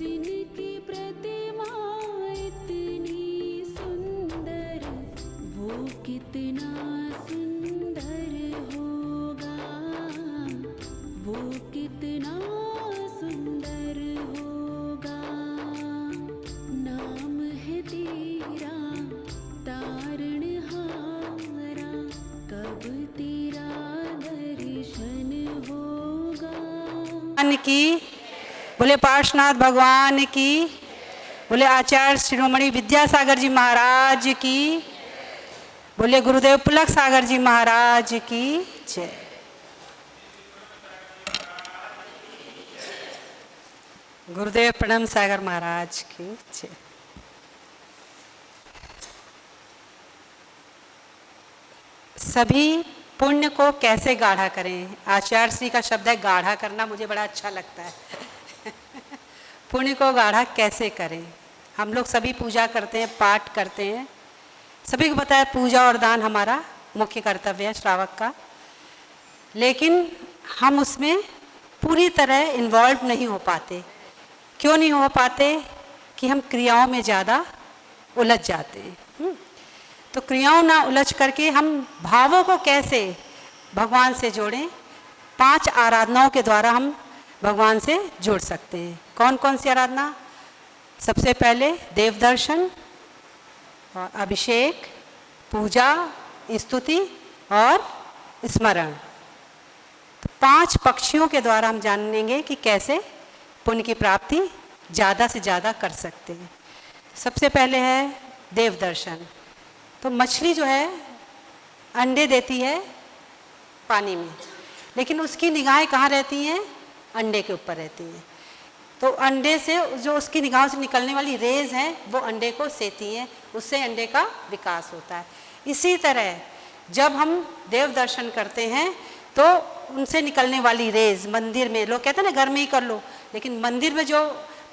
जिनकी प्रतिमा इतनी सुंदर, वो कितना सुंदर होगा, वो कितना सुंदर होगा। नाम है तेरा तारणहारा, कब तेरा दर्शन होगा। की बोले पार्श्वनाथ भगवान की, बोले आचार्य शिरोमणि विद्यासागर जी महाराज की, बोले गुरुदेव पुलक सागर जी महाराज की जय। गुरुदेव प्रणम सागर महाराज की जय। सभी पुण्य को कैसे गाढ़ा करें? आचार्य श्री का शब्द है गाढ़ा करना, मुझे बड़ा अच्छा लगता है। पुण्य को गाढ़ा कैसे करें? हम लोग सभी पूजा करते हैं, पाठ करते हैं, सभी को पता है पूजा और दान हमारा मुख्य कर्तव्य है श्रावक का, लेकिन हम उसमें पूरी तरह इन्वॉल्व नहीं हो पाते। क्यों नहीं हो पाते? कि हम क्रियाओं में ज़्यादा उलझ जाते हैं। तो क्रियाओं ना उलझ करके हम भावों को कैसे भगवान से जोड़ें? 5 आराधनाओं के द्वारा हम भगवान से जुड़ सकते हैं। कौन कौन सी आराधना? सबसे पहले देव दर्शन और अभिषेक, पूजा, स्तुति और स्मरण। तो 5 पक्षियों के द्वारा हम जानेंगे कि कैसे पुण्य की प्राप्ति ज़्यादा से ज़्यादा कर सकते हैं। सबसे पहले है देव दर्शन। तो मछली जो है अंडे देती है पानी में, लेकिन उसकी निगाहें कहाँ रहती हैं? अंडे के ऊपर रहती हैं। तो अंडे से जो उसकी निगाहों से निकलने वाली रेज हैं वो अंडे को सेती हैं, उससे अंडे का विकास होता है। इसी तरह जब हम देव दर्शन करते हैं तो उनसे निकलने वाली रेज मंदिर में, लोग कहते हैं ना घर में ही कर लो, लेकिन मंदिर में जो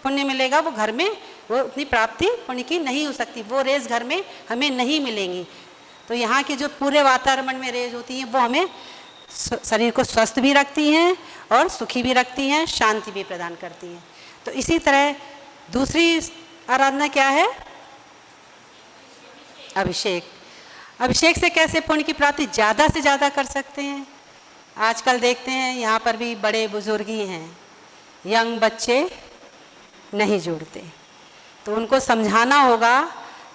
पुण्य मिलेगा वो घर में वो उतनी प्राप्ति पुण्य की नहीं हो सकती, वो रेज घर में हमें नहीं मिलेंगी। तो यहाँ के जो पूरे वातावरण में रेज होती हैं वो हमें शरीर को स्वस्थ भी रखती हैं और सुखी भी रखती हैं, शांति भी प्रदान करती हैं। तो इसी तरह दूसरी आराधना क्या है? अभिषेक। अभिषेक से कैसे पुण्य की प्राप्ति ज़्यादा से ज़्यादा कर सकते हैं? आजकल देखते हैं यहाँ पर भी बड़े बुजुर्ग ही हैं, यंग बच्चे नहीं जुड़ते। तो उनको समझाना होगा,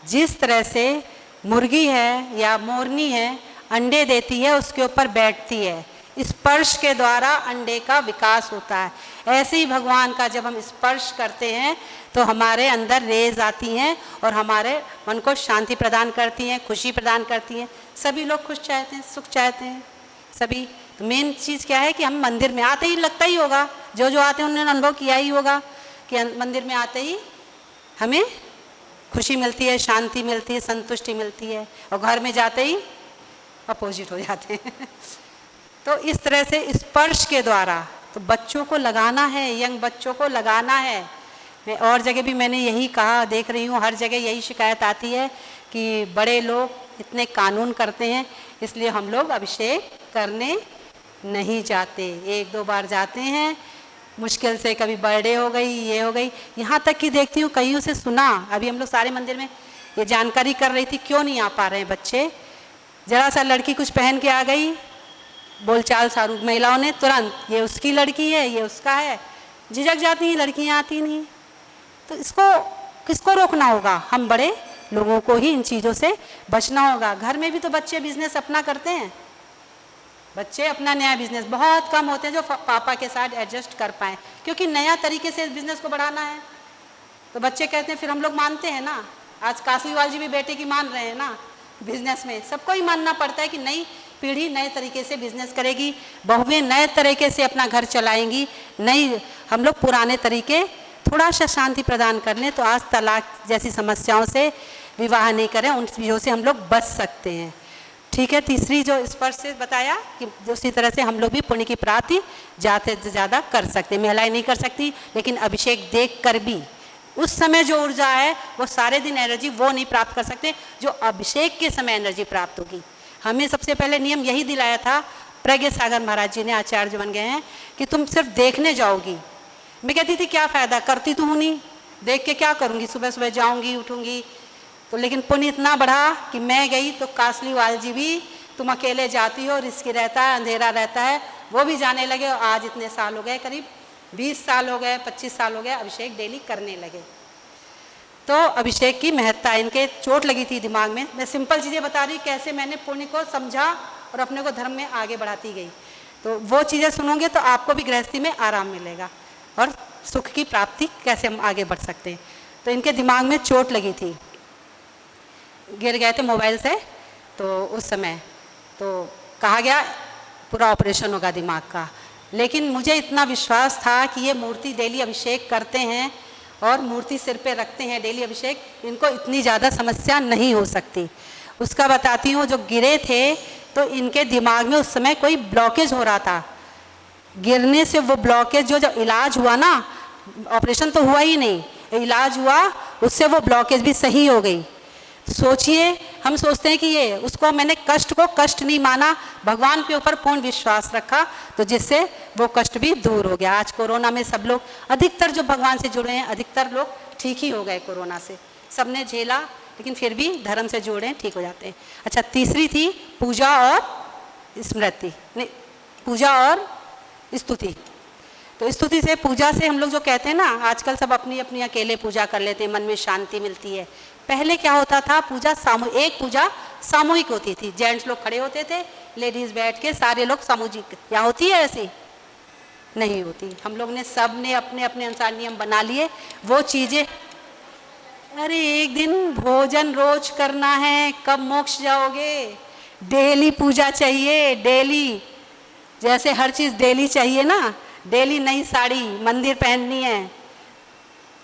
जिस तरह से मुर्गी है या मोरनी है अंडे देती है, उसके ऊपर बैठती है, स्पर्श के द्वारा अंडे का विकास होता है। ऐसे ही भगवान का जब हम स्पर्श करते हैं तो हमारे अंदर रेज आती हैं और हमारे मन को शांति प्रदान करती हैं, खुशी प्रदान करती हैं। सभी लोग खुश चाहते हैं, सुख चाहते हैं सभी। तो मेन चीज़ क्या है कि हम मंदिर में आते ही लगता ही होगा, जो जो आते हैं उन्होंने अनुभव किया ही होगा कि मंदिर में आते ही हमें खुशी मिलती है, शांति मिलती है, संतुष्टि मिलती है, और घर में जाते ही अपोजिट हो जाते हैं। तो इस तरह से स्पर्श के द्वारा तो बच्चों को लगाना है, यंग बच्चों को लगाना है। मैं और जगह भी मैंने यही कहा, देख रही हूँ हर जगह यही शिकायत आती है कि बड़े लोग इतने कानून करते हैं, इसलिए हम लोग अभिषेक करने नहीं जाते। 1-2 बार जाते हैं, मुश्किल से कभी बर्थडे हो गई, ये हो गई। यहाँ तक कि देखती हूँ कईयों से सुना, अभी हम लोग सारे मंदिर में ये जानकारी कर रही थी क्यों नहीं आ पा रहे हैं बच्चे। जरा सा लड़की कुछ पहन के आ गई, बोलचाल सारू महिलाओं ने तुरंत ये उसकी लड़की है, ये उसका है, झिझक जाती हैं, लड़कियाँ आती नहीं। तो इसको किसको रोकना होगा? हम बड़े लोगों को ही इन चीज़ों से बचना होगा। घर में भी तो बच्चे बिजनेस अपना करते हैं, बच्चे अपना नया बिजनेस, बहुत कम होते हैं जो पापा के साथ एडजस्ट कर पाएँ, क्योंकि नया तरीके से बिजनेस को बढ़ाना है। तो बच्चे कहते हैं, फिर हम लोग मानते हैं ना। आज कासलीवाल जी भी बेटे की मान रहे हैं ना, बिजनेस में सबको ही मानना पड़ता है कि नई पीढ़ी नए तरीके से बिजनेस करेगी, बहुएं नए तरीके से अपना घर चलाएंगी। नई हम लोग पुराने तरीके थोड़ा सा शांति प्रदान कर लें तो आज तलाक जैसी समस्याओं से विवाह नहीं करें, उन चीज़ों से हम लोग बच सकते हैं। ठीक है। तीसरी जो स्पर्श से बताया कि उसी तरह से हम लोग भी पुण्य की प्राप्ति ज़्यादा से ज़्यादा कर सकते हैं। महिलाएं नहीं कर सकती, लेकिन अभिषेक देख कर भी उस समय जो ऊर्जा है वो सारे दिन एनर्जी वो नहीं प्राप्त कर सकते जो अभिषेक के समय एनर्जी प्राप्त होगी। हमें सबसे पहले नियम यही दिलाया था प्रज्ञ सागर महाराज जी ने, आचार्य बन गए हैं, कि तुम सिर्फ देखने जाओगी, मैं कहती थी क्या फ़ायदा, करती तो हूँ नहीं, देख के क्या करूँगी, सुबह सुबह जाऊँगी उठूँगी तो। लेकिन पुण्य इतना बढ़ा कि मैं गई तो कासलीवाल जी भी, तुम अकेले जाती हो, रिस्क रहता है, अंधेरा रहता है, वो भी जाने लगे। और आज इतने साल हो गए, करीब 20 साल हो गए, 25 साल हो गए, अभिषेक डेली करने लगे। तो अभिषेक की महत्ता, इनके चोट लगी थी दिमाग में। मैं सिंपल चीज़ें बता रही कैसे मैंने पुण्य को समझा और अपने को धर्म में आगे बढ़ाती गई। तो वो चीज़ें सुनोगे तो आपको भी गृहस्थी में आराम मिलेगा और सुख की प्राप्ति कैसे हम आगे बढ़ सकते हैं। तो इनके दिमाग में चोट लगी थी, गिर गए थे मोबाइल से, तो उस समय तो कहा गया पूरा ऑपरेशन होगा दिमाग का। लेकिन मुझे इतना विश्वास था कि ये मूर्ति डेली अभिषेक करते हैं और मूर्ति सिर पे रखते हैं डेली अभिषेक, इनको इतनी ज़्यादा समस्या नहीं हो सकती। उसका बताती हूँ, जो गिरे थे तो इनके दिमाग में उस समय कोई ब्लॉकेज हो रहा था। गिरने से वो ब्लॉकेज जो इलाज हुआ ना, ऑपरेशन तो हुआ ही नहीं, इलाज हुआ, उससे वो ब्लॉकेज भी सही हो गई। सोचिए, हम सोचते हैं कि ये, उसको मैंने कष्ट को कष्ट नहीं माना, भगवान के ऊपर पूर्ण विश्वास रखा, तो जिससे वो कष्ट भी दूर हो गया। आज कोरोना में सब लोग, अधिकतर जो भगवान से जुड़े हैं, अधिकतर लोग ठीक ही हो गए कोरोना से। सबने झेला, लेकिन फिर भी धर्म से जुड़े हैं, ठीक हो जाते हैं। अच्छा, तीसरी थी पूजा और स्मृति, नहीं, पूजा और स्तुति। तो स्तुति से, पूजा से हम लोग जो कहते हैं ना, आजकल सब अपनी अपनी अकेले पूजा कर लेते हैं, मन में शांति मिलती है। पहले क्या होता था, पूजा सामूहिक, एक पूजा सामूहिक होती थी। जेंट्स लोग खड़े होते थे, लेडीज बैठ के, सारे लोग सामूहिक। यहाँ होती है ऐसी? नहीं होती। हम लोग ने, सब ने अपने अपने अनुसार नियम बना लिए वो चीज़ें। अरे एक दिन भोजन रोज करना है, कब मोक्ष जाओगे? डेली पूजा चाहिए, डेली। जैसे हर चीज़ डेली चाहिए ना, डेली नई साड़ी मंदिर पहननी है,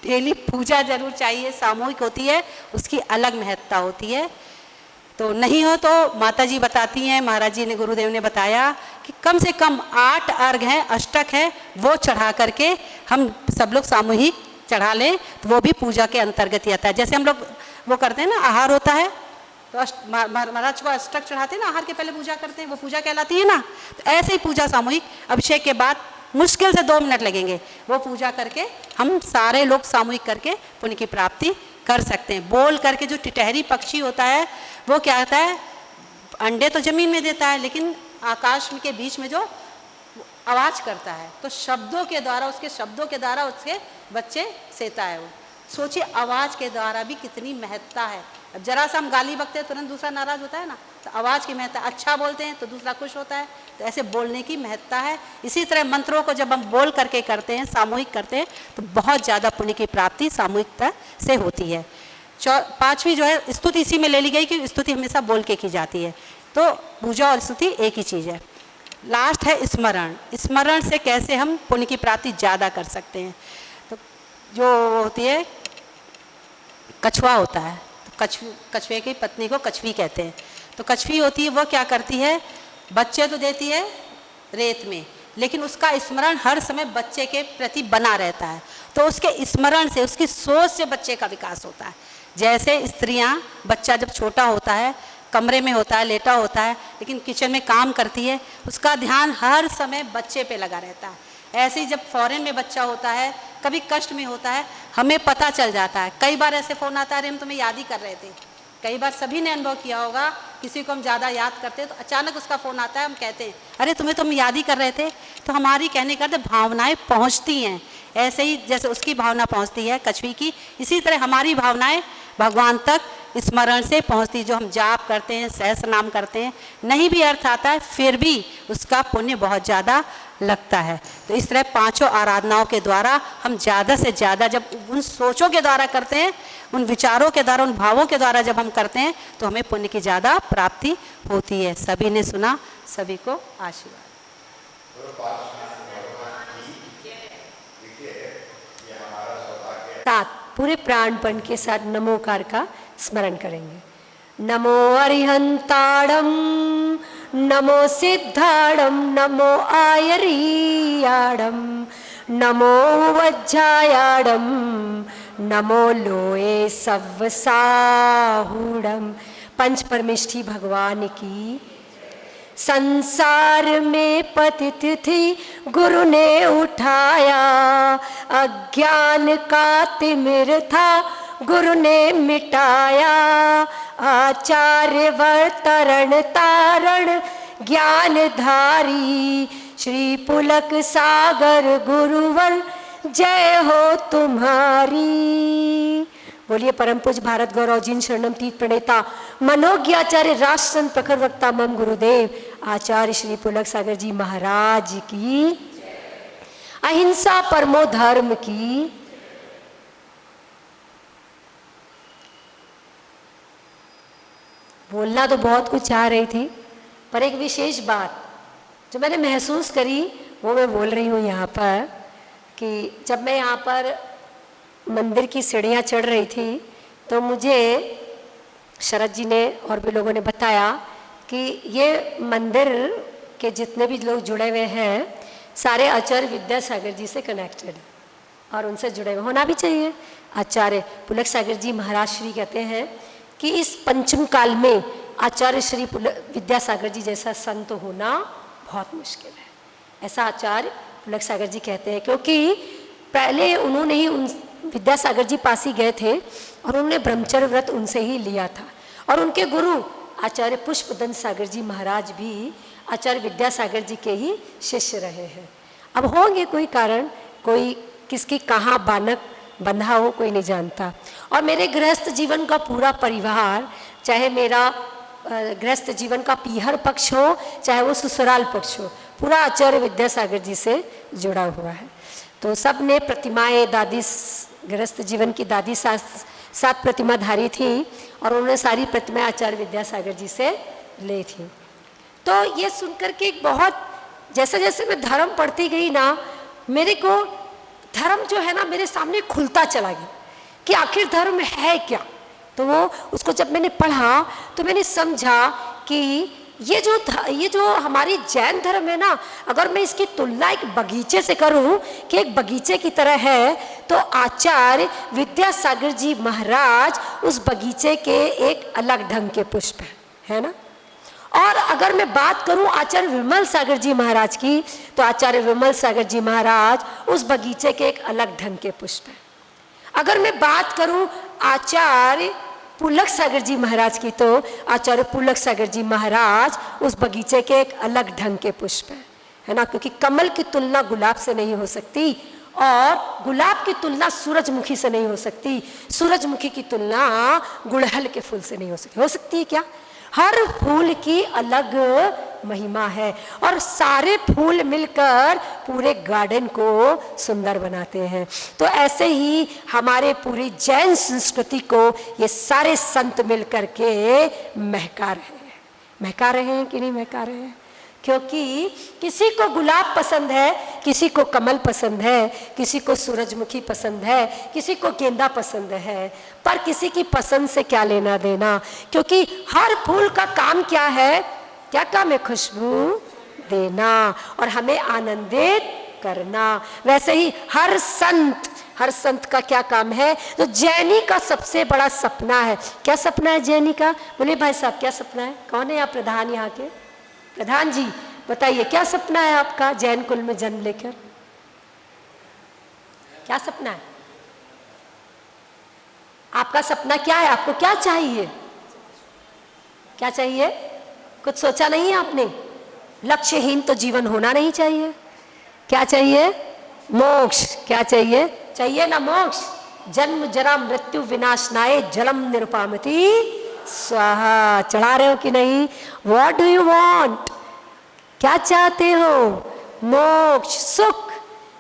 डेली पूजा जरूर चाहिए, सामूहिक होती है, उसकी अलग महत्ता होती है। तो नहीं हो तो माता जी बताती हैं, महाराज जी ने, गुरुदेव ने बताया कि कम से कम 8 अर्घ हैं, अष्टक है, वो चढ़ा करके हम सब लोग सामूहिक चढ़ा लें, तो वो भी पूजा के अंतर्गत ही आता है। जैसे हम लोग वो करते हैं ना, आहार होता है तो महाराज को अष्टक चढ़ाते हैं ना, आहार के पहले पूजा करते हैं, वो पूजा कहलाती है ना। तो ऐसे ही पूजा सामूहिक, अभिषेक के बाद मुश्किल से 2 मिनट लगेंगे, वो पूजा करके हम सारे लोग सामूहिक करके पुण्य की प्राप्ति कर सकते हैं। बोल करके, जो टिटहरी पक्षी होता है वो क्या होता है, अंडे तो जमीन में देता है, लेकिन आकाश के बीच में जो आवाज़ करता है, तो शब्दों के द्वारा, उसके शब्दों के द्वारा उसके बच्चे सेता है वो। सोचिए, आवाज़ के द्वारा भी कितनी महत्ता है। अब जरा सा हम गाली बकते हैं, तुरंत दूसरा नाराज़ होता है ना, तो आवाज़ की महत्ता। अच्छा बोलते हैं तो दूसरा खुश होता है, तो ऐसे बोलने की महत्ता है। इसी तरह मंत्रों को जब हम बोल करके करते हैं, सामूहिक करते हैं, तो बहुत ज़्यादा पुण्य की प्राप्ति सामूहिकता से होती है। 5वीं जो है स्तुति, इसी में ले ली गई कि स्तुति हमेशा बोल के की जाती है। तो पूजा और स्तुति एक ही चीज़ है। लास्ट है स्मरण। स्मरण से कैसे हम पुण्य की प्राप्ति ज़्यादा कर सकते हैं। तो जो होती है, कछुआ होता है, तो कछुए की पत्नी को कछवी कहते हैं। तो कछवी होती है, वो क्या करती है, बच्चे तो देती है रेत में, लेकिन उसका स्मरण हर समय बच्चे के प्रति बना रहता है। तो उसके स्मरण से, उसकी सोच से बच्चे का विकास होता है। जैसे स्त्रियां, बच्चा जब छोटा होता है, कमरे में होता है, लेटा होता है, लेकिन किचन में काम करती है, उसका ध्यान हर समय बच्चे पे लगा रहता है। ऐसे ही जब फॉरेन में बच्चा होता है, कभी कष्ट में होता है, हमें पता चल जाता है। कई बार ऐसे फ़ोन आता है, अरे हम तुम्हें याद ही कर रहे थे। कई बार सभी ने अनुभव किया होगा, किसी को हम ज़्यादा याद करते हैं तो अचानक उसका फ़ोन आता है, हम कहते हैं अरे तुम्हें तो हम याद ही कर रहे थे। तो हमारी कहने का अर्थ भावनाएं पहुंचती हैं। ऐसे ही जैसे उसकी भावना पहुंचती है कछवी की, इसी तरह हमारी भावनाएं भगवान तक स्मरण से पहुंचती। जो हम जाप करते हैं, सहस्र नाम करते हैं, नहीं भी अर्थ आता है, फिर भी उसका पुण्य बहुत ज़्यादा लगता है। तो इस तरह 5 आराधनाओं के द्वारा हम ज़्यादा से ज़्यादा, जब उन सोचों के द्वारा करते हैं, उन विचारों के द्वारा, उन भावों के द्वारा जब हम करते हैं, तो हमें पुण्य की ज़्यादा प्राप्ति होती है। सभी ने सुना, सभी को आशीर्वाद। पूरे प्राणपण के साथ नमोकार का स्मरण करेंगे। नमो अरिहंताड़म, नमो सिद्धाड़म, नमो आयरियाड़म, नमो वज्जायाड़म, नमो लोए सव्वसाहुड़म। पंच परमेष्ठी भगवान की, संसार में पतित थी गुरु ने उठाया, अज्ञान का तिमिर था गुरु ने मिटाया, आचार्य वर तरण तारण ज्ञान धारी, श्री पुलक सागर गुरुवर जय हो तुम्हारी। बोलिए परम पूज्य भारत गौरव जिन शरणम तीर्थ प्रणेता मनोज्ञ आचार्य राष्ट्रसंत प्रखर वक्ता मम गुरुदेव आचार्य श्री पुलक सागर जी महाराज की, अहिंसा परमो धर्म की। बोलना तो बहुत कुछ चाह रही थी, पर एक विशेष बात जो मैंने महसूस करी वो मैं बोल रही हूँ यहाँ पर, कि जब मैं यहाँ पर मंदिर की सीढ़ियाँ चढ़ रही थी तो मुझे शरद जी ने और भी लोगों ने बताया कि ये मंदिर के जितने भी लोग जुड़े हुए हैं सारे आचार्य विद्यासागर जी से कनेक्टेड और उनसे जुड़े हुए होना भी चाहिए। आचार्य पुलक सागर जी महाराज श्री कहते हैं कि इस पंचम काल में आचार्य श्री विद्यासागर जी जैसा संत होना बहुत मुश्किल है, ऐसा आचार्य पुलक सागर जी कहते हैं। क्योंकि पहले उन्होंने ही उन विद्यासागर जी पास ही गए थे और उन्होंने ब्रह्मचर्य व्रत उनसे ही लिया था, और उनके गुरु आचार्य पुष्पदंत सागर जी महाराज भी आचार्य विद्यासागर जी के ही शिष्य रहे हैं। अब होंगे कोई कारण, कोई किसकी कहाँ बानक बंधा हो कोई नहीं जानता। और मेरे गृहस्थ जीवन का पूरा परिवार, चाहे मेरा गृहस्थ जीवन का पीहर पक्ष हो चाहे वो ससुराल पक्ष हो, पूरा आचार्य विद्यासागर जी से जुड़ा हुआ है। तो सब ने प्रतिमाएं, दादी गृहस्थ जीवन की दादी सात प्रतिमाधारी थी और उन्होंने सारी प्रतिमाएं आचार्य विद्यासागर जी से ली थी। तो ये सुनकर के बहुत, जैसे जैसे मैं धर्म पढ़ती गई ना, मेरे को धर्म जो है ना मेरे सामने खुलता चला गया कि आखिर धर्म है क्या। तो वो उसको जब मैंने पढ़ा तो मैंने समझा कि ये जो हमारी जैन धर्म है ना, अगर मैं इसकी तुलना एक बगीचे से करूं कि एक बगीचे की तरह है, तो आचार्य विद्यासागर जी महाराज उस बगीचे के एक अलग ढंग के पुष्प है ना। और अगर मैं बात करूं आचार्य विमल सागर जी महाराज की, तो आचार्य विमल सागर जी महाराज उस बगीचे के एक अलग ढंग के पुष्प है। अगर मैं बात करूं आचार्य पुलक सागर जी महाराज की, तो आचार्य पुलक सागर जी महाराज उस बगीचे के एक अलग ढंग के पुष्प है ना। क्योंकि कमल की तुलना गुलाब से नहीं हो सकती और गुलाब की तुलना सूरजमुखी से नहीं हो सकती, सूरजमुखी की तुलना गुड़हल के फूल से नहीं हो सकती है क्या। हर फूल की अलग महिमा है और सारे फूल मिलकर पूरे गार्डन को सुंदर बनाते हैं। तो ऐसे ही हमारे पूरी जैन संस्कृति को ये सारे संत मिलकर के महका रहे हैं कि नहीं महका रहे हैं। क्योंकि किसी को गुलाब पसंद है, किसी को कमल पसंद है, किसी को सूरजमुखी पसंद है, किसी को गेंदा पसंद है, पर किसी की पसंद से क्या लेना देना। क्योंकि हर फूल का काम क्या है, क्या काम है, खुशबू देना और हमें आनंदित करना। वैसे ही हर संत का क्या काम है, तो जैनी का सबसे बड़ा सपना है। क्या सपना है जैनी का? बोले भाई साहब क्या सपना है? कौन है आप प्रधान यहाँ के? प्रधान जी बताइए क्या सपना है आपका जैन कुल में जन्म लेकर? क्या सपना है आपका? सपना क्या है? आपको क्या चाहिए? क्या चाहिए? कुछ सोचा नहीं है आपने? लक्ष्यहीन तो जीवन होना नहीं चाहिए। क्या चाहिए? मोक्ष। क्या चाहिए? चाहिए ना मोक्ष। जन्म जरा मृत्यु विनाशनाय जलम निरुपामति स्वाहा। चढ़ा रहे हो कि नहीं? What do you want? क्या चाहते हो? मोक्ष, सुख।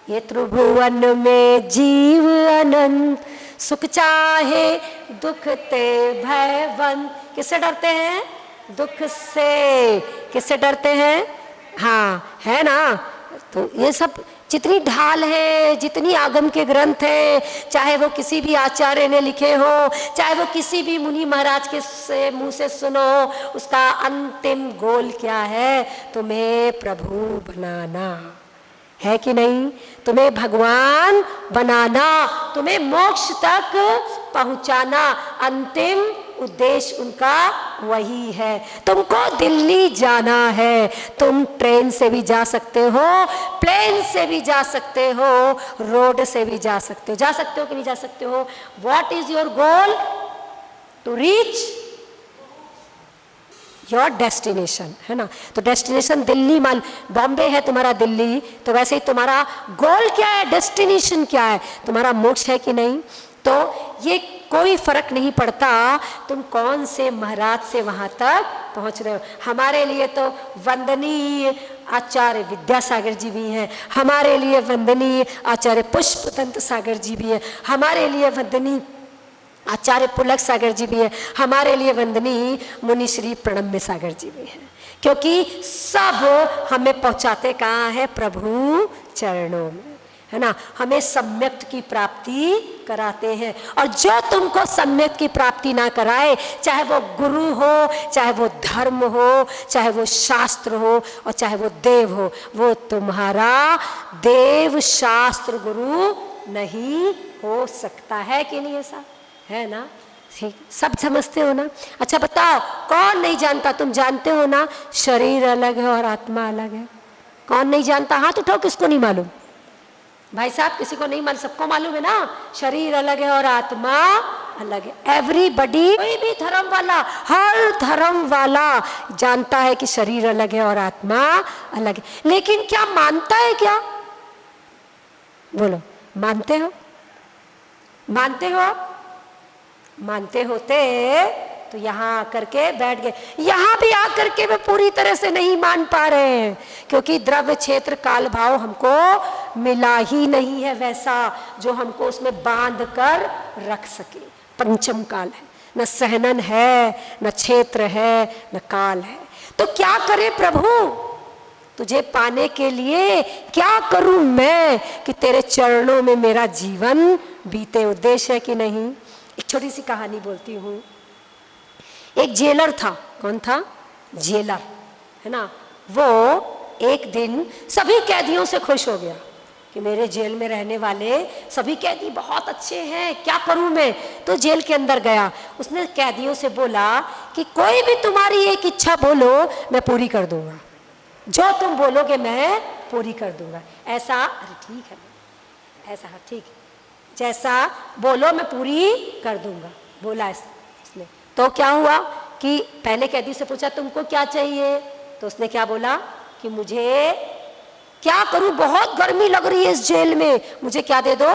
ये त्रिभुवन में जीव अनंत, सुख चाहे दुख ते भयवन। किससे डरते हैं? दुख से। किससे डरते हैं? हाँ है ना। तो ये सब जितनी ढाल है, जितनी आगम के ग्रंथ हैं, चाहे वो किसी भी आचार्य ने लिखे हो, चाहे वो किसी भी मुनि महाराज के मुंह से सुनो, उसका अंतिम गोल क्या है? तुम्हें प्रभु बनाना है कि नहीं? तुम्हें भगवान बनाना, तुम्हें मोक्ष तक पहुंचाना। अंतिम उद्देश्य उनका वही है। तुमको दिल्ली जाना है, तुम ट्रेन से भी जा सकते हो, प्लेन से भी जा सकते हो, रोड से भी जा सकते हो। जा सकते हो कि नहीं जा सकते हो? What is your goal? To reach your destination, है ना। तो डेस्टिनेशन दिल्ली, मान बॉम्बे है तुम्हारा दिल्ली, तो वैसे ही तुम्हारा गोल क्या है, डेस्टिनेशन क्या है, तुम्हारा मोक्ष है कि नहीं। तो ये कोई फर्क नहीं पड़ता तुम कौन से महाराज से वहां तक पहुंच रहे हो। हमारे लिए तो वंदनीय आचार्य विद्यासागर जी भी हैं, हमारे लिए वंदनीय आचार्य पुष्पदंत सागर जी भी हैं, हमारे लिए वंदनीय आचार्य पुलक सागर जी भी है, हमारे लिए वंदनीय मुनि श्री प्रणम्य सागर जी भी हैं, क्योंकि सब हमें पहुंचाते कहाँ है, प्रभु चरणों में, है ना। हमें सम्यक की प्राप्ति कराते हैं। और जो तुमको सम्यक की प्राप्ति ना कराए, चाहे वो गुरु हो, चाहे वो धर्म हो, चाहे वो शास्त्र हो, और चाहे वो देव हो, वो तुम्हारा देव शास्त्र गुरु नहीं हो सकता है कि नहीं, ऐसा है ना। ठीक, सब समझते हो ना। अच्छा बताओ, कौन नहीं जानता? तुम जानते हो ना, शरीर अलग है और आत्मा अलग है। कौन नहीं जानता? हाथ उठाओ, किसको नहीं मालूम? भाई साहब, किसी को नहीं मालूम? सबको मालूम है ना, शरीर अलग है और आत्मा अलग है। एवरीबडी, कोई भी धर्म वाला, हर धर्म वाला जानता है कि शरीर अलग है और आत्मा अलग है। लेकिन क्या मानता है? क्या बोलो, मानते हो? मानते हो आप? मानते होते तो यहाँ आकर के बैठ गए। यहाँ भी आकर के वे पूरी तरह से नहीं मान पा रहे हैं, क्योंकि द्रव्य क्षेत्र काल भाव हमको मिला ही नहीं है वैसा जो हमको उसमें बांध कर रख सके। पंचम काल है, न सहनन है, न क्षेत्र है, न काल है। तो क्या करे प्रभु? तुझे पाने के लिए क्या करूं मैं कि तेरे चरणों में मेरा जीवन बीते। उद्देश्य है कि नहीं। एक छोटी सी कहानी बोलती हूँ। एक जेलर था। कौन था? जेलर, है ना। वो एक दिन सभी कैदियों से खुश हो गया कि मेरे जेल में रहने वाले सभी कैदी बहुत अच्छे हैं, क्या करूं मैं। तो जेल के अंदर गया, उसने कैदियों से बोला कि कोई भी तुम्हारी एक इच्छा बोलो, मैं पूरी कर दूंगा। जो तुम बोलोगे मैं पूरी कर दूंगा। ऐसा? अरे ठीक है, ऐसा ठीक है, जैसा बोलो मैं पूरी कर दूंगा, बोला इसने। तो क्या हुआ कि पहले कैदी से पूछा तुमको क्या चाहिए, तो उसने क्या बोला कि मुझे क्या करूं, बहुत गर्मी लग रही है इस जेल में, मुझे क्या दे दो,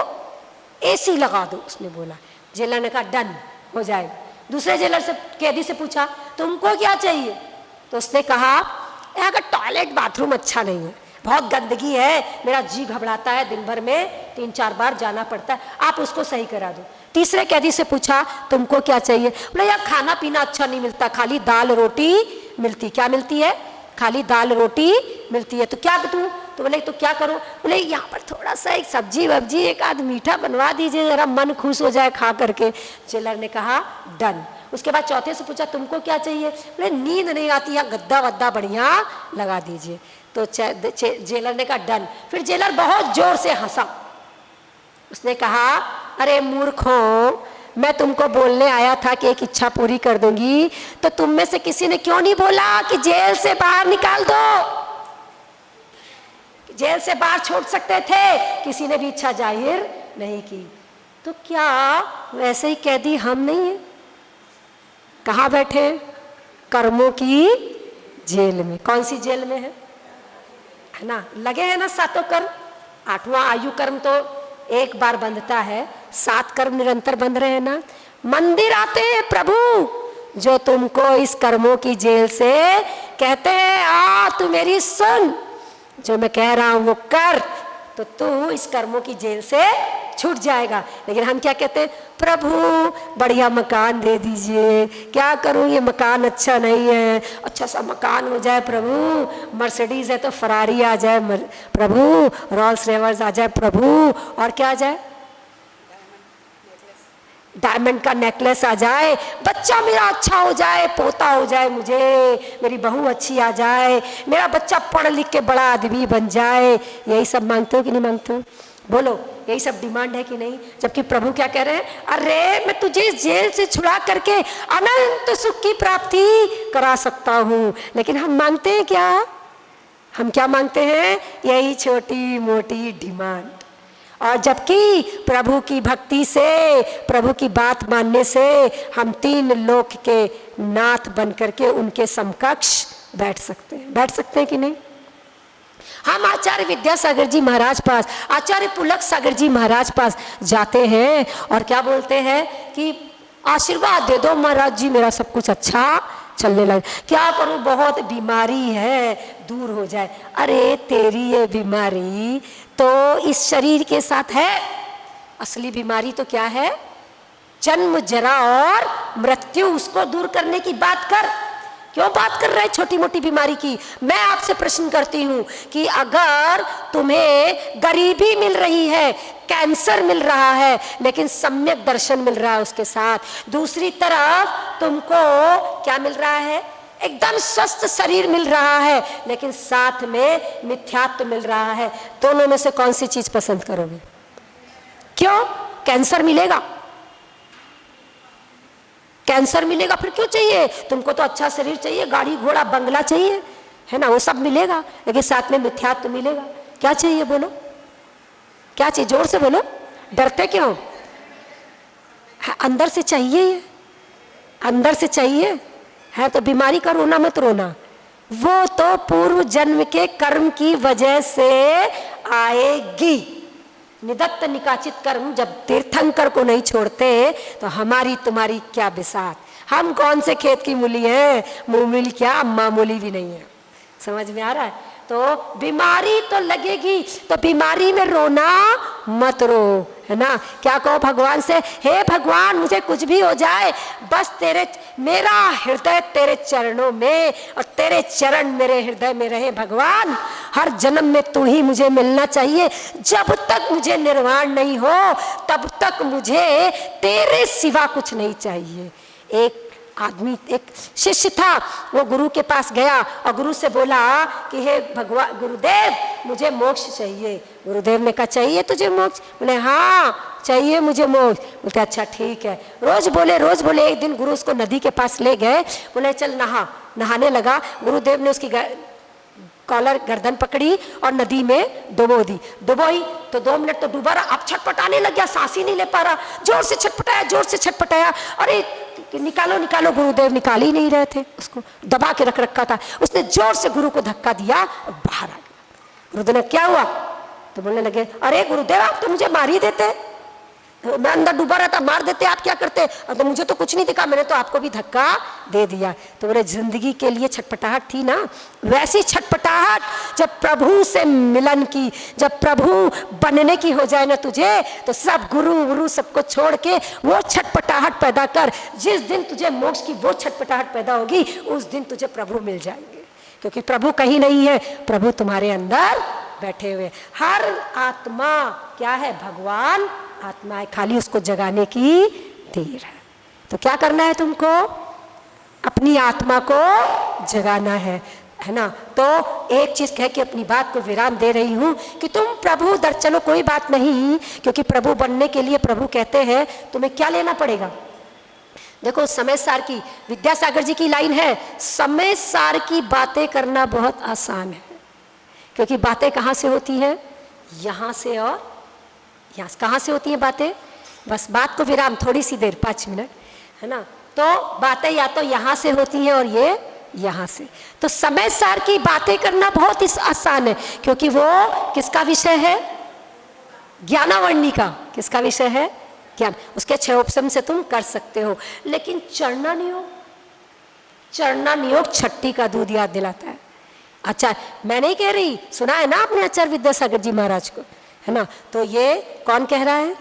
एसी लगा दो, उसने बोला। जेलर ने कहा डन, हो जाएगा। दूसरे जेलर से कैदी से पूछा तुमको क्या चाहिए, तो उसने कहा यहाँ का टॉयलेट बाथरूम अच्छा नहीं है, बहुत गंदगी है, मेरा जी घबराता है, दिन भर में 3-4 बार जाना पड़ता है, आप उसको सही करा दो। तीसरे कैदी से पूछा तुमको क्या चाहिए, बोले यार खाना पीना अच्छा नहीं मिलता, खाली दाल रोटी मिलती। क्या मिलती है? खाली दाल रोटी मिलती है। तो क्या दूं? तो बोले तो क्या करो, बोले यहाँ पर थोड़ा सा एक सब्जी वब्जी एक आध मीठा बनवा दीजिए, जरा मन खुश हो जाए खा करके। जेलर ने कहा डन। उसके बाद चौथे से पूछा तुमको क्या चाहिए, बोले नींद नहीं आती है, गद्दा वद्दा बढ़िया लगा दीजिए। तो जेलर ने कहा डन। फिर जेलर बहुत जोर से हंसा, उसने कहा अरे मूर्खो, मैं तुमको बोलने आया था कि एक इच्छा पूरी कर दूंगी, तो तुम में से किसी ने क्यों नहीं बोला कि जेल से बाहर निकाल दो। जेल से बाहर छोड़ सकते थे, किसी ने भी इच्छा जाहिर नहीं की। तो क्या वैसे ही कैदी हम नहीं है? कहाँ बैठे? कर्मों की जेल में। कौन सी जेल में है ना? लगे हैं ना सातों कर्म। 8वां आयु कर्म तो एक बार बंधता है, 7 कर्म निरंतर बंध रहे हैं ना। मंदिर आते हैं प्रभु जो तुमको इस कर्मों की जेल से कहते हैं आ तू मेरी सुन, जो मैं कह रहा हूं वो कर, तो तू इस कर्मों की जेल से छूट जाएगा। लेकिन हम क्या कहते हैं, प्रभु बढ़िया मकान दे दीजिए, क्या करूं ये मकान अच्छा नहीं है, अच्छा सा मकान हो जाए प्रभु, मर्सिडीज है तो फरारी आ जाए प्रभु, रॉल्स रॉयस आ जाए प्रभु, और क्या आ जाए, डायमंड का नेकलेस आ जाए, बच्चा मेरा अच्छा हो जाए, पोता हो जाए मुझे, मेरी बहू अच्छी आ जाए, मेरा बच्चा पढ़ लिख के बड़ा आदमी बन जाए। यही सब मांगते हो कि नहीं मांगते हो? बोलो, यही सब डिमांड है कि नहीं? जबकि प्रभु क्या कह रहे हैं, अरे मैं तुझे इस जेल से छुड़ा करके अनंत सुख की प्राप्ति करा सकता हूँ। लेकिन हम मांगते हैं क्या? हम क्या मांगते हैं? यही छोटी मोटी डिमांड। और जबकि प्रभु की भक्ति से, प्रभु की बात मानने से हम 3 लोक के नाथ बन करके उनके समकक्ष बैठ सकते हैं कि नहीं? हम आचार्य विद्यासागर जी महाराज पास, आचार्य पुलक सागर जी महाराज पास जाते हैं और क्या बोलते हैं कि आशीर्वाद दे दो महाराज जी, मेरा सब कुछ अच्छा चलने लगे, क्या करूं, बहुत बीमारी है, दूर हो जाए। अरे तेरी ये बीमारी तो इस शरीर के साथ है, असली बीमारी तो क्या है? जन्म, जरा और मृत्यु। उसको दूर करने की बात कर। क्यों बात कर रहा है छोटी मोटी बीमारी की? मैं आपसे प्रश्न करती हूं कि अगर तुम्हें गरीबी मिल रही है, कैंसर मिल रहा है, लेकिन सम्यक दर्शन मिल रहा है उसके साथ, दूसरी तरफ तुमको क्या मिल रहा है? एकदम स्वस्थ शरीर मिल रहा है, लेकिन साथ में मिथ्यात्व मिल रहा है, दोनों में से कौन सी चीज पसंद करोगे? क्यों? कैंसर मिलेगा, कैंसर मिलेगा, फिर क्यों चाहिए तुमको? तो अच्छा शरीर चाहिए, गाड़ी घोड़ा बंगला चाहिए, है ना, वो सब मिलेगा, लेकिन साथ में मिथ्यात्व मिलेगा। क्या चाहिए बोलो? क्या चाहिए? जोर से बोलो, डरते क्यों? अंदर से चाहिए, अंदर से चाहिए है तो बीमारी का रोना मत रोना, वो तो पूर्व जन्म के कर्म की वजह से आएगी। निदत्त निकाचित कर्म जब तीर्थंकर को नहीं छोड़ते तो हमारी तुम्हारी क्या बिसात। हम कौन से खेत की मूली है? मूली क्या, मामूली भी नहीं है। समझ में आ रहा है? तो बीमारी तो लगेगी, तो बीमारी में रोना मत रो, है ना। क्या कहो भगवान से, हे भगवान मुझे कुछ भी हो जाए, बस तेरे, मेरा हृदय तेरे चरणों में और तेरे चरण मेरे हृदय में रहे भगवान। हर जन्म में तू ही मुझे मिलना चाहिए। जब तक मुझे निर्वाण नहीं हो तब तक मुझे तेरे सिवा कुछ नहीं चाहिए। एक आदमी, एक शिष्य था, वो गुरु के पास गया और गुरु से बोला कि हे भगवान, गुरुदेव मुझे मोक्ष चाहिए। गुरुदेव ने कहा चाहिए तुझे मोक्ष? बोले हाँ चाहिए मुझे मोक्ष। बोलते अच्छा ठीक है। रोज बोले। एक दिन गुरु उसको नदी के पास ले गए, बोले चल नहा। नहाने लगा, गुरुदेव ने उसकी कॉलर गर्दन पकड़ी और नदी में डुबोई तो 2 मिनट तो डूबा रहा। अब छटपटाने लग गया, सांस ही नहीं ले पा रहा, जोर से छटपटाया। अरे निकालो, गुरुदेव निकाल ही नहीं रहे थे, उसको दबा के रख रखा था। उसने जोर से गुरु को धक्का दिया और बाहर आ गया। गुरुदेव ने क्या हुआ? तो बोलने लगे अरे गुरुदेव आप तो मुझे मार ही देते, मैं अंदर डूबा रहा था, मार देते, आप क्या करते? तो मुझे तो कुछ नहीं दिखा, मैंने तो आपको भी धक्का दे दिया। तो बोले जिंदगी के लिए छटपटाहट थी ना, वैसी छटपटाहट जब प्रभु से मिलन की, जब प्रभु बनने की हो जाए ना तुझे, तो सब गुरु सबको छोड़ के वो छटपटाहट पैदा कर। जिस दिन तुझे मोक्ष की वो छटपटाहट पैदा होगी, उस दिन तुझे प्रभु मिल जाएंगे। क्योंकि प्रभु कहीं नहीं है, प्रभु तुम्हारे अंदर बैठे हुए। हर आत्मा क्या है? भगवान आत्मा है, खाली उसको जगाने की देर है। तो क्या करना है तुमको? अपनी आत्मा को जगाना है ना। तो एक चीज कह के अपनी बात को विराम दे रही हूं कि तुम प्रभु दर चलो, कोई बात नहीं, क्योंकि प्रभु बनने के लिए प्रभु कहते हैं तुम्हें क्या लेना पड़ेगा। देखो समय सार की, विद्यासागर जी की लाइन है, समय सार की बातें करना बहुत आसान है, क्योंकि बातें कहाँ से होती हैं? यहाँ से और यहाँ। कहाँ से होती हैं बातें? बस बात को विराम, थोड़ी सी देर, 5 मिनट, है ना। तो बातें या तो यहाँ से होती हैं और ये यहाँ से। तो समय सार की बातें करना बहुत ही आसान है, क्योंकि वो किसका विषय है? ज्ञानावरणी का। किसका विषय है? ज्ञान। उसके 6 ऑप्शन से तुम कर सकते हो। लेकिन चरना नियोग छट्टी का दूध याद दिलाता है। अच्छा, मैं नहीं कह रही, सुना है ना आपने आचार्य विद्यासागर जी महाराज को, है ना। तो ये कौन कह रहा है?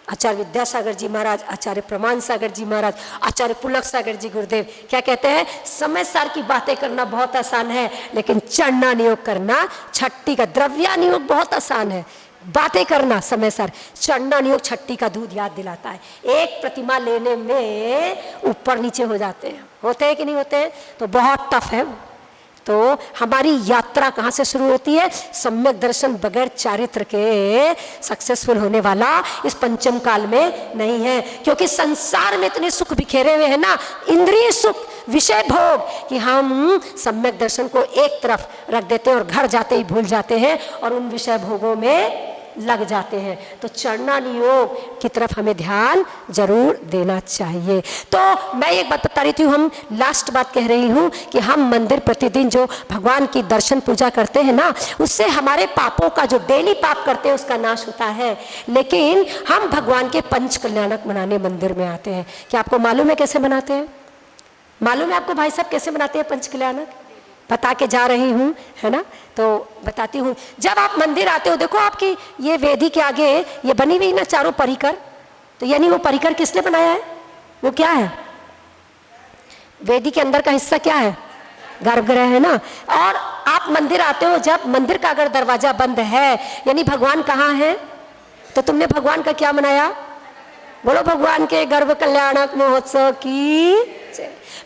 आचार्य विद्यासागर जी महाराज, आचार्य प्रमाण सागर जी महाराज, आचार्य पुलक सागर जी गुरुदेव क्या कहते हैं? समय सार की बातें करना बहुत आसान है, लेकिन चढ़ना नियोग करना, छट्टी का द्रव्या नियोग बहुत आसान है, बातें करना समय सार, चढ़ना नियोग छट्टी का दूध याद दिलाता है। एक प्रतिमा लेने में ऊपर नीचे हो जाते हैं, होते हैं कि नहीं होते हैं? तो बहुत टफ है वो। तो हमारी यात्रा कहाँ से शुरू होती है? सम्यक दर्शन बगैर चारित्र के सक्सेसफुल होने वाला इस पंचम काल में नहीं है, क्योंकि संसार में इतने सुख बिखेरे हुए हैं ना, इंद्रिय सुख, विषय भोग, कि हम सम्यक दर्शन को एक तरफ रख देते हैं और घर जाते ही भूल जाते हैं और उन विषय भोगों में लग जाते हैं। तो चरणानुयोग की तरफ हमें ध्यान जरूर देना चाहिए। तो मैं एक बात बता रही थी, हम लास्ट बात कह रही हूँ कि हम मंदिर प्रतिदिन जो भगवान की दर्शन पूजा करते हैं ना, उससे हमारे पापों का, जो डेली पाप करते हैं उसका नाश होता है। लेकिन हम भगवान के पंच कल्याणक मनाने मंदिर में आते हैं। क्या आपको मालूम है कैसे मनाते हैं? मालूम है आपको भाई साहब कैसे मनाते हैं पंच कल्याणक? बता के जा रही हूँ, है ना, तो बताती हूँ। जब आप मंदिर आते हो, देखो आपकी ये वेदी के आगे ये बनी हुई ना चारों परिकर, तो यानी वो परिकर किसने बनाया है? वो क्या है? वेदी के अंदर का हिस्सा क्या है? गर्भगृह है ना। और आप मंदिर आते हो, जब मंदिर का अगर दरवाजा बंद है, यानी भगवान कहाँ है? तो तुमने भगवान का क्या मनाया? बोलो भगवान के गर्भ कल्याणक महोत्सव की।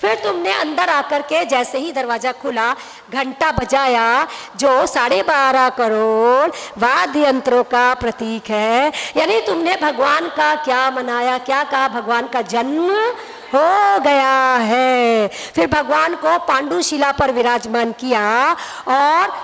फिर तुमने अंदर आकर के जैसे ही दरवाजा खुला, घंटा बजाया, जो 12.5 करोड़ वाद्य यंत्रों का प्रतीक है, यानी तुमने भगवान का क्या मनाया? क्या कहा? भगवान का जन्म हो गया है। फिर भगवान को पांडुशिला पर विराजमान किया और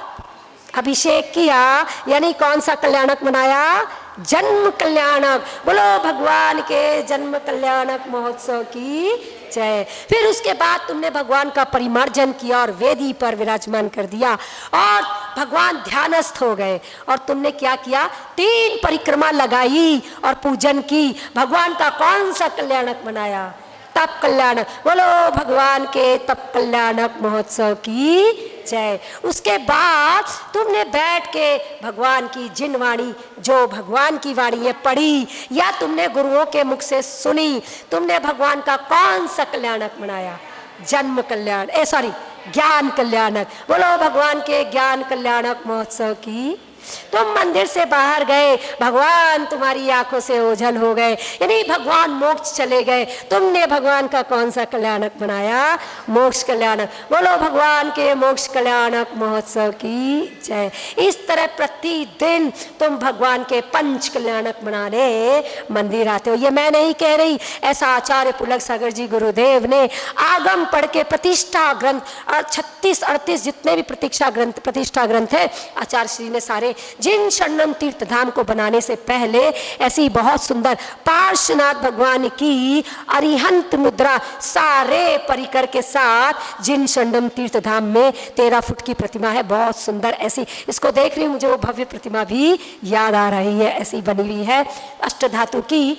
अभिषेक किया, यानी कौन सा कल्याणक मनाया? जन्म कल्याणक। बोलो भगवान के जन्म कल्याणक महोत्सव की जय। फिर उसके बाद तुमने भगवान का परिमार्जन किया और वेदी पर विराजमान कर दिया और भगवान ध्यानस्थ हो गए। और तुमने क्या किया? 3 परिक्रमा लगाई और पूजन की। भगवान का कौन सा कल्याणक मनाया? तप कल्याणक। बोलो भगवान के तप कल्याणक महोत्सव की जय। उसके बाद तुमने बैठ के भगवान की जिन वाणी, जो भगवान की वाणी है, पढ़ी या तुमने गुरुओं के मुख से सुनी, तुमने भगवान का कौन सा कल्याणक मनाया? जन्म कल्याण, ज्ञान कल्याणक। बोलो भगवान के ज्ञान कल्याणक महोत्सव की। तुम मंदिर से बाहर गए, भगवान तुम्हारी आंखों से ओझल हो गए, यानी भगवान मोक्ष चले गए। तुमने भगवान का कौन सा कल्याणक बनाया? मोक्ष कल्याणक। बोलो भगवान के मोक्ष कल्याणक महोत्सव की जय। इस तरह प्रतिदिन तुम भगवान के पंच कल्याणक मनाने मंदिर आते हो। ये मैं नहीं कह रही, ऐसा आचार्य पुलक सागर जी गुरुदेव ने आगम पढ़ के प्रतिष्ठा ग्रंथ और 36-38 जितने भी प्रतिष्ठा ग्रंथ है, आचार्य श्री ने सारे जिन शरणम तीर्थ धाम को बनाने से पहले ऐसी बहुत सुंदर पार्श्वनाथ भगवान की अरिहंत मुद्रा सारे परिकर के साथ जिन शरणम तीर्थ धाम में 13 फुट की प्रतिमा है, बहुत सुंदर। ऐसी इसको देख रही हूँ, मुझे वो भव्य प्रतिमा भी याद आ रही है, ऐसी बनी हुई है। अष्टधातु की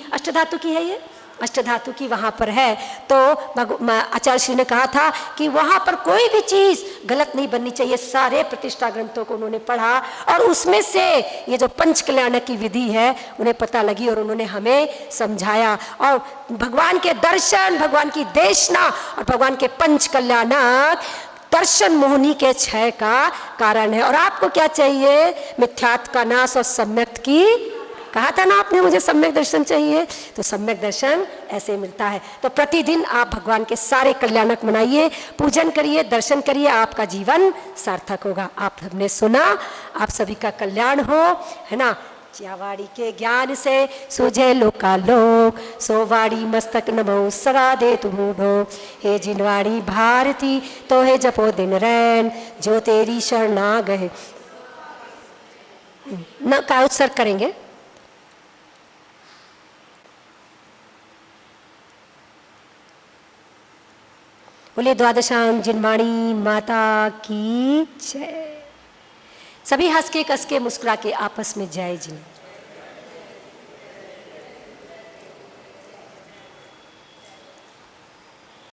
है ये, अष्टधातु की वहाँ पर है। तो आचार्य श्री ने कहा था कि वहाँ पर कोई भी चीज़ गलत नहीं बननी चाहिए। सारे प्रतिष्ठा ग्रंथों को उन्होंने पढ़ा और उसमें से ये जो पंच कल्याणक की विधि है उन्हें पता लगी और उन्होंने हमें समझाया। और भगवान के दर्शन, भगवान की देशना और भगवान के पंच कल्याणक दर्शन मोहनी के क्षय का कारण है। और आपको क्या चाहिए? मिथ्यात्व का नाश और सम्यक की। कहा था ना आपने मुझे सम्यक दर्शन चाहिए, तो सम्यक दर्शन ऐसे मिलता है। तो प्रतिदिन आप भगवान के सारे कल्याणक मनाइए, पूजन करिए, दर्शन करिए, आपका जीवन सार्थक होगा। आप सबने सुना, आप सभी का कल्याण हो, है ना। ज्यावाड़ी के ज्ञान से सूझे लोकालोक, सोवाड़ी मस्तक नमो सदा दे तुमो। हे जिनवाड़ी भारती तो हे जपो दिन रैन, जो तेरी शरणा गए। न का उत्सर्ग करेंगे। बोले द्वादशांग जिनवाणी माता की जय। सभी हंस के कस के मुस्कुरा के आपस में जय जी।